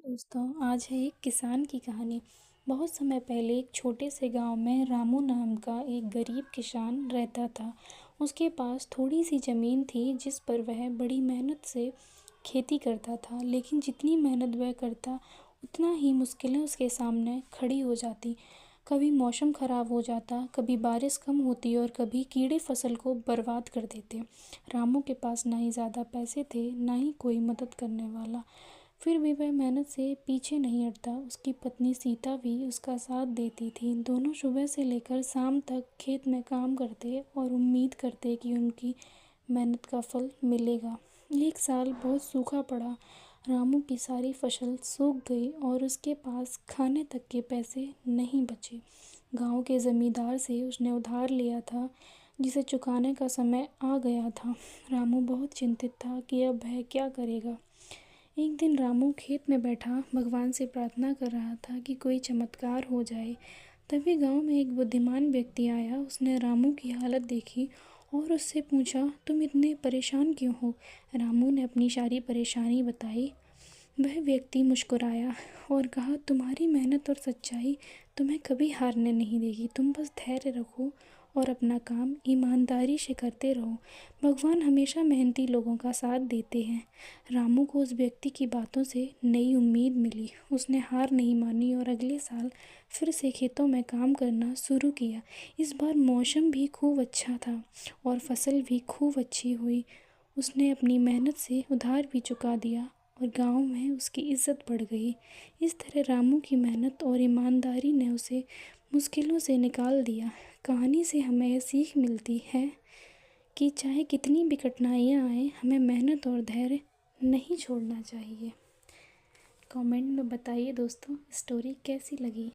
दोस्तों, आज है एक किसान की कहानी। बहुत समय पहले एक छोटे से गांव में रामू नाम का एक गरीब किसान रहता था। उसके पास थोड़ी सी ज़मीन थी जिस पर वह बड़ी मेहनत से खेती करता था, लेकिन जितनी मेहनत वह करता उतना ही मुश्किलें उसके सामने खड़ी हो जाती। कभी मौसम ख़राब हो जाता, कभी बारिश कम होती और कभी कीड़े फसल को बर्बाद कर देते। रामू के पास ना ही ज़्यादा पैसे थे, ना ही कोई मदद करने वाला। फिर भी वह मेहनत से पीछे नहीं हटता। उसकी पत्नी सीता भी उसका साथ देती थी। दोनों सुबह से लेकर शाम तक खेत में काम करते और उम्मीद करते कि उनकी मेहनत का फल मिलेगा। एक साल बहुत सूखा पड़ा। रामू की सारी फसल सूख गई और उसके पास खाने तक के पैसे नहीं बचे। गांव के जमींदार से उसने उधार लिया था, जिसे चुकाने का समय आ गया था। रामू बहुत चिंतित था कि अब वह क्या करेगा। एक दिन रामू खेत में बैठा भगवान से प्रार्थना कर रहा था कि कोई चमत्कार हो जाए। तभी गांव में एक बुद्धिमान व्यक्ति आया। उसने रामू की हालत देखी और उससे पूछा, तुम इतने परेशान क्यों हो? रामू ने अपनी सारी परेशानी बताई। वह व्यक्ति मुस्कुराया और कहा, तुम्हारी मेहनत और सच्चाई तुम्हें कभी हारने नहीं देगी। तुम बस धैर्य रखो और अपना काम ईमानदारी से करते रहो। भगवान हमेशा मेहनती लोगों का साथ देते हैं। रामू को उस व्यक्ति की बातों से नई उम्मीद मिली। उसने हार नहीं मानी और अगले साल फिर से खेतों में काम करना शुरू किया। इस बार मौसम भी खूब अच्छा था और फसल भी खूब अच्छी हुई। उसने अपनी मेहनत से उधार भी चुका दिया और गांव में उसकी इज्जत बढ़ गई। इस तरह रामू की मेहनत और ईमानदारी ने उसे मुश्किलों से निकाल दिया। कहानी से हमें यह सीख मिलती है कि चाहे कितनी भी कठिनाइयाँ आएँ, हमें मेहनत और धैर्य नहीं छोड़ना चाहिए। कमेंट में बताइए दोस्तों, स्टोरी कैसी लगी।